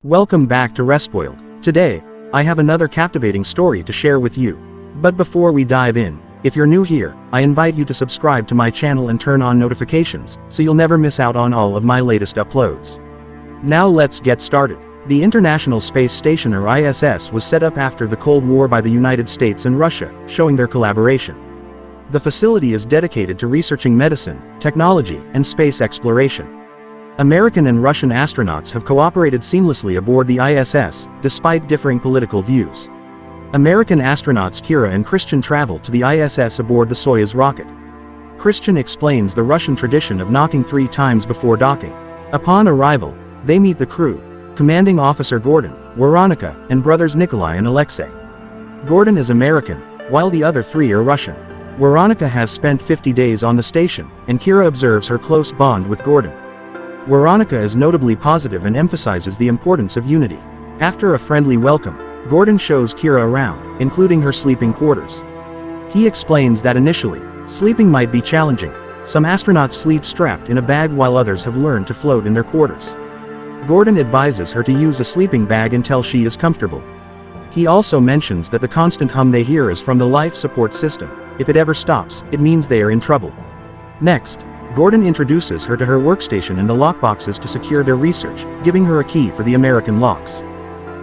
Welcome back to Respoiled. Today, I have another captivating story to share with you. But before we dive in, if you're new here, I invite you to subscribe to my channel and turn on notifications, so you'll never miss out on all of my latest uploads. Now let's get started. The International Space Station or ISS was set up after the Cold War by the United States and Russia, showing their collaboration. The facility is dedicated to researching medicine, technology, and space exploration. American and Russian astronauts have cooperated seamlessly aboard the ISS, despite differing political views. American astronauts Kira and Christian travel to the ISS aboard the Soyuz rocket. Christian explains the Russian tradition of knocking 3 times before docking. Upon arrival, they meet the crew, Commanding Officer Gordon, Veronica, and brothers Nikolai and Alexei. Gordon is American, while the other 3 are Russian. Veronica has spent 50 days on the station, and Kira observes her close bond with Gordon. Veronica is notably positive and emphasizes the importance of unity. After a friendly welcome, Gordon shows Kira around, including her sleeping quarters. He explains that initially, sleeping might be challenging. Some astronauts sleep strapped in a bag while others have learned to float in their quarters. Gordon advises her to use a sleeping bag until she is comfortable. He also mentions that the constant hum they hear is from the life support system. If it ever stops, it means they are in trouble. Next, Gordon introduces her to her workstation and the lockboxes to secure their research, giving her a key for the American locks.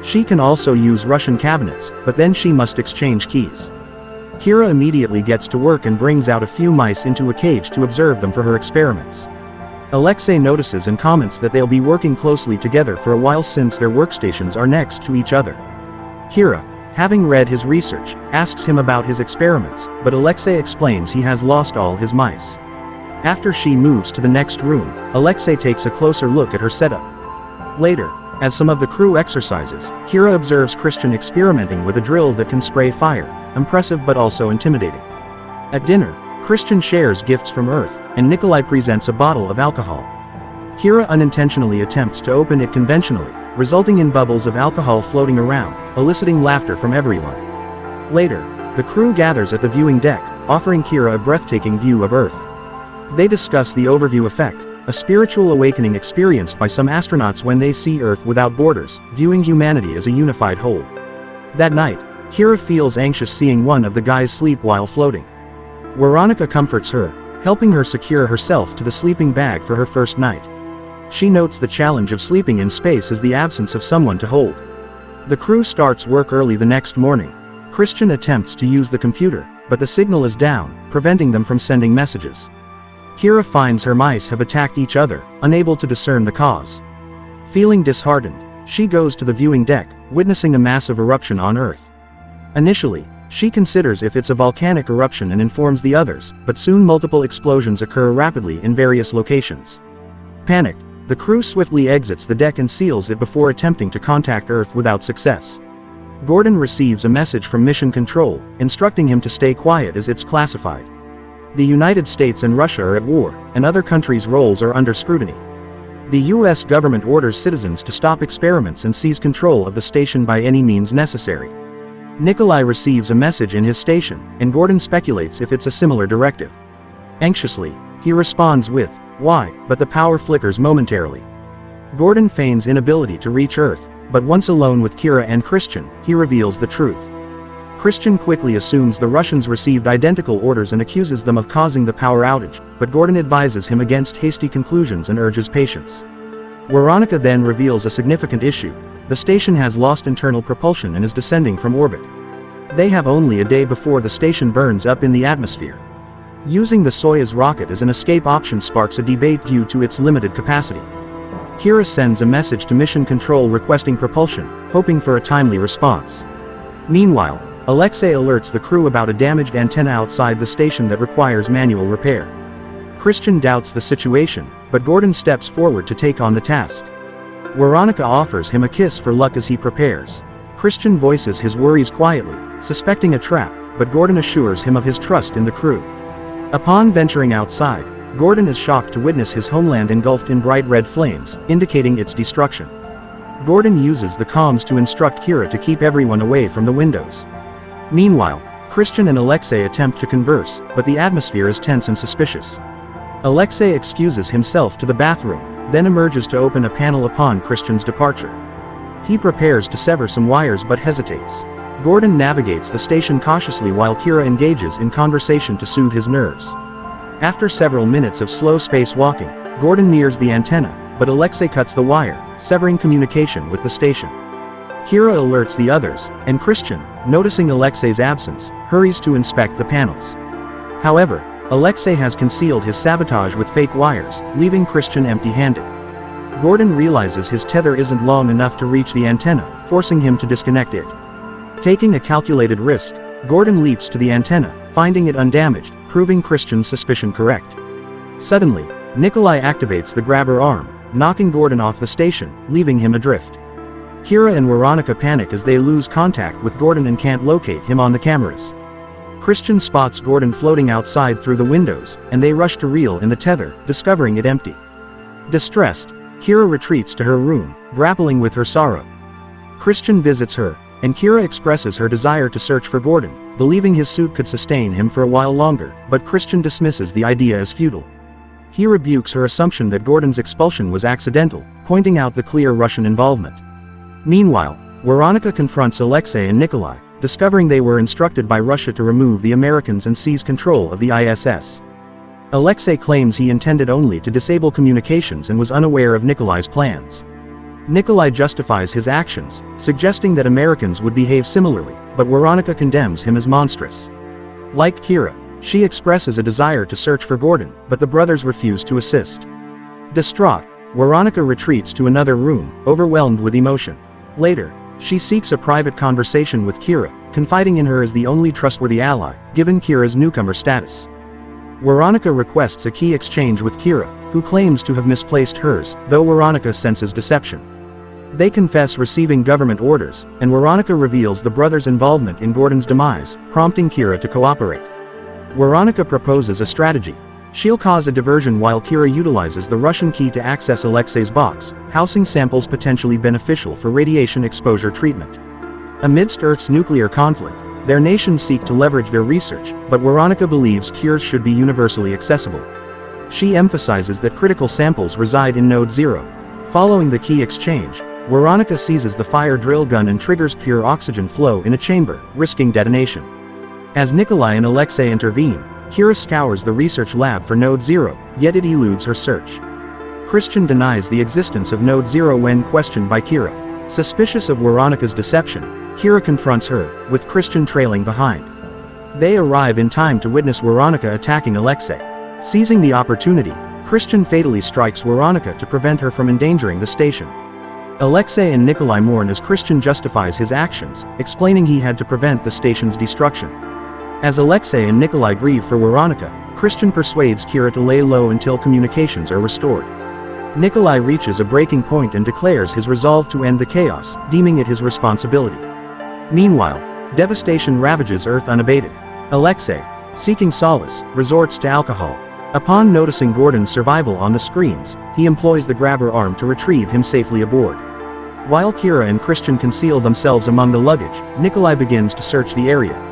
She can also use Russian cabinets, but then she must exchange keys. Kira immediately gets to work and brings out a few mice into a cage to observe them for her experiments. Alexei notices and comments that they'll be working closely together for a while since their workstations are next to each other. Kira, having read his research, asks him about his experiments, but Alexei explains he has lost all his mice. After she moves to the next room, Alexei takes a closer look at her setup. Later, as some of the crew exercises, Kira observes Christian experimenting with a drill that can spray fire, impressive but also intimidating. At dinner, Christian shares gifts from Earth, and Nikolai presents a bottle of alcohol. Kira unintentionally attempts to open it conventionally, resulting in bubbles of alcohol floating around, eliciting laughter from everyone. Later, the crew gathers at the viewing deck, offering Kira a breathtaking view of Earth. They discuss the overview effect, a spiritual awakening experienced by some astronauts when they see Earth without borders, viewing humanity as a unified whole. That night, Kira feels anxious seeing one of the guys sleep while floating. Veronica comforts her, helping her secure herself to the sleeping bag for her first night. She notes the challenge of sleeping in space is the absence of someone to hold. The crew starts work early the next morning. Christian attempts to use the computer, but the signal is down, preventing them from sending messages. Kira finds her mice have attacked each other, unable to discern the cause. Feeling disheartened, she goes to the viewing deck, witnessing a massive eruption on Earth. Initially, she considers if it's a volcanic eruption and informs the others, but soon multiple explosions occur rapidly in various locations. Panicked, the crew swiftly exits the deck and seals it before attempting to contact Earth without success. Gordon receives a message from Mission Control, instructing him to stay quiet as it's classified. The United States and Russia are at war, and other countries' roles are under scrutiny. The US government orders citizens to stop experiments and seize control of the station by any means necessary. Nikolai receives a message in his station, and Gordon speculates if it's a similar directive. Anxiously, he responds with, "Why?" but the power flickers momentarily. Gordon feigns inability to reach Earth, but once alone with Kira and Christian, he reveals the truth. Christian quickly assumes the Russians received identical orders and accuses them of causing the power outage, but Gordon advises him against hasty conclusions and urges patience. Veronica then reveals a significant issue. The station has lost internal propulsion and is descending from orbit. They have only a day before the station burns up in the atmosphere. Using the Soyuz rocket as an escape option sparks a debate due to its limited capacity. Kira sends a message to Mission Control requesting propulsion, hoping for a timely response. Meanwhile, Alexei alerts the crew about a damaged antenna outside the station that requires manual repair. Christian doubts the situation, but Gordon steps forward to take on the task. Veronica offers him a kiss for luck as he prepares. Christian voices his worries quietly, suspecting a trap, but Gordon assures him of his trust in the crew. Upon venturing outside, Gordon is shocked to witness his homeland engulfed in bright red flames, indicating its destruction. Gordon uses the comms to instruct Kira to keep everyone away from the windows. Meanwhile, Christian and Alexei attempt to converse, but the atmosphere is tense and suspicious. Alexei excuses himself to the bathroom, then emerges to open a panel upon Christian's departure. He prepares to sever some wires but hesitates. Gordon navigates the station cautiously while Kira engages in conversation to soothe his nerves. After several minutes of slow spacewalking, Gordon nears the antenna, but Alexei cuts the wire, severing communication with the station. Kira alerts the others, and Christian, noticing Alexei's absence, hurries to inspect the panels. However, Alexei has concealed his sabotage with fake wires, leaving Christian empty-handed. Gordon realizes his tether isn't long enough to reach the antenna, forcing him to disconnect it. Taking a calculated risk, Gordon leaps to the antenna, finding it undamaged, proving Christian's suspicion correct. Suddenly, Nikolai activates the grabber arm, knocking Gordon off the station, leaving him adrift. Kira and Veronica panic as they lose contact with Gordon and can't locate him on the cameras. Christian spots Gordon floating outside through the windows, and they rush to reel in the tether, discovering it empty. Distressed, Kira retreats to her room, grappling with her sorrow. Christian visits her, and Kira expresses her desire to search for Gordon, believing his suit could sustain him for a while longer, but Christian dismisses the idea as futile. He rebukes her assumption that Gordon's expulsion was accidental, pointing out the clear Russian involvement. Meanwhile, Veronica confronts Alexei and Nikolai, discovering they were instructed by Russia to remove the Americans and seize control of the ISS. Alexei claims he intended only to disable communications and was unaware of Nikolai's plans. Nikolai justifies his actions, suggesting that Americans would behave similarly, but Veronica condemns him as monstrous. Like Kira, she expresses a desire to search for Gordon, but the brothers refuse to assist. Distraught, Veronica retreats to another room, overwhelmed with emotion. Later, she seeks a private conversation with Kira, confiding in her as the only trustworthy ally, given Kira's newcomer status. Veronica requests a key exchange with Kira, who claims to have misplaced hers, though Veronica senses deception. They confess receiving government orders, and Veronica reveals the brothers' involvement in Gordon's demise, prompting Kira to cooperate. Veronica proposes a strategy. She'll cause a diversion while Kira utilizes the Russian key to access Alexei's box, housing samples potentially beneficial for radiation exposure treatment. Amidst Earth's nuclear conflict, their nations seek to leverage their research, but Veronica believes cures should be universally accessible. She emphasizes that critical samples reside in Node 0. Following the key exchange, Veronica seizes the fire drill gun and triggers pure oxygen flow in a chamber, risking detonation. As Nikolai and Alexei intervene, Kira scours the research lab for Node 0, yet it eludes her search. Christian denies the existence of Node 0 when questioned by Kira. Suspicious of Veronica's deception, Kira confronts her, with Christian trailing behind. They arrive in time to witness Veronica attacking Alexei. Seizing the opportunity, Christian fatally strikes Veronica to prevent her from endangering the station. Alexei and Nikolai mourn as Christian justifies his actions, explaining he had to prevent the station's destruction. As Alexei and Nikolai grieve for Veronica, Christian persuades Kira to lay low until communications are restored. Nikolai reaches a breaking point and declares his resolve to end the chaos, deeming it his responsibility. Meanwhile, devastation ravages Earth unabated. Alexei, seeking solace, resorts to alcohol. Upon noticing Gordon's survival on the screens, he employs the grabber arm to retrieve him safely aboard. While Kira and Christian conceal themselves among the luggage, Nikolai begins to search the area.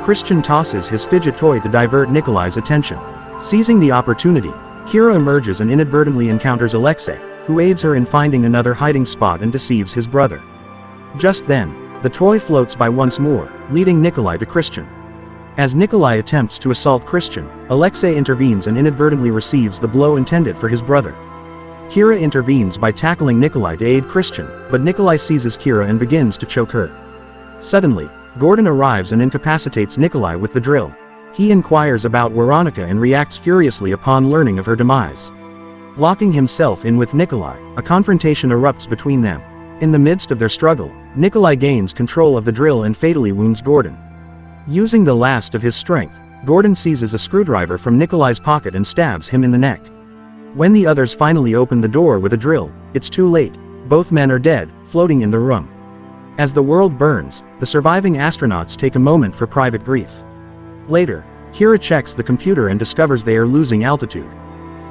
Christian tosses his fidget toy to divert Nikolai's attention. Seizing the opportunity, Kira emerges and inadvertently encounters Alexei, who aids her in finding another hiding spot and deceives his brother. Just then, the toy floats by once more, leading Nikolai to Christian. As Nikolai attempts to assault Christian, Alexei intervenes and inadvertently receives the blow intended for his brother. Kira intervenes by tackling Nikolai to aid Christian, but Nikolai seizes Kira and begins to choke her. Suddenly, Gordon arrives and incapacitates Nikolai with the drill. He inquires about Veronica and reacts furiously upon learning of her demise. Locking himself in with Nikolai, a confrontation erupts between them. In the midst of their struggle, Nikolai gains control of the drill and fatally wounds Gordon. Using the last of his strength, Gordon seizes a screwdriver from Nikolai's pocket and stabs him in the neck. When the others finally open the door with a drill, it's too late. Both men are dead, floating in the room. As the world burns, the surviving astronauts take a moment for private grief. Later, Kira checks the computer and discovers they are losing altitude.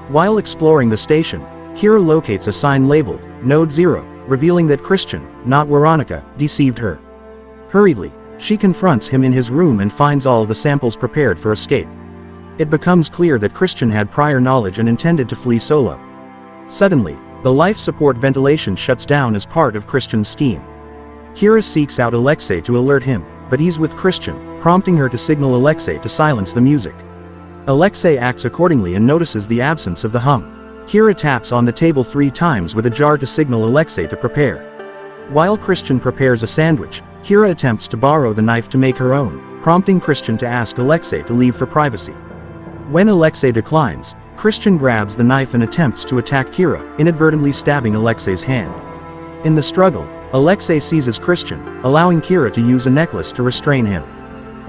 While exploring the station, Kira locates a sign labeled Node 0, revealing that Christian, not Veronica, deceived her. Hurriedly, she confronts him in his room and finds all the samples prepared for escape. It becomes clear that Christian had prior knowledge and intended to flee solo. Suddenly, The life support ventilation shuts down as part of Christian's scheme. Kira seeks out Alexei to alert him, but he's with Christian, prompting her to signal Alexei to silence the music. Alexei acts accordingly and notices the absence of the hum. Kira taps on the table 3 times with a jar to signal Alexei to prepare. While Christian prepares a sandwich, Kira attempts to borrow the knife to make her own, prompting Christian to ask Alexei to leave for privacy. When Alexei declines, Christian grabs the knife and attempts to attack Kira, inadvertently stabbing Alexei's hand. In the struggle, Alexei seizes Christian, allowing Kira to use a necklace to restrain him.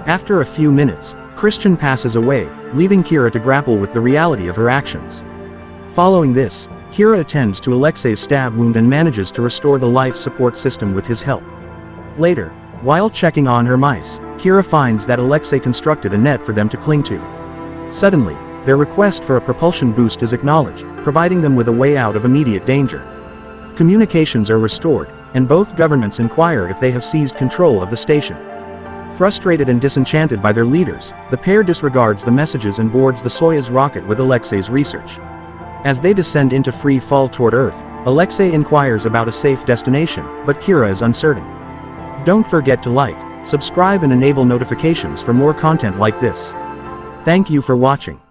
After a few minutes, Christian passes away, leaving Kira to grapple with the reality of her actions. Following this, Kira attends to Alexei's stab wound and manages to restore the life support system with his help. Later, while checking on her mice, Kira finds that Alexei constructed a net for them to cling to. Suddenly, their request for a propulsion boost is acknowledged, providing them with a way out of immediate danger. Communications are restored, and both governments inquire if they have seized control of the station. Frustrated and disenchanted by their leaders, the pair disregards the messages and boards the Soyuz rocket with Alexei's research. As they descend into free fall toward Earth, Alexei inquires about a safe destination, but Kira is uncertain. Don't forget to like, subscribe and enable notifications for more content like this. Thank you for watching.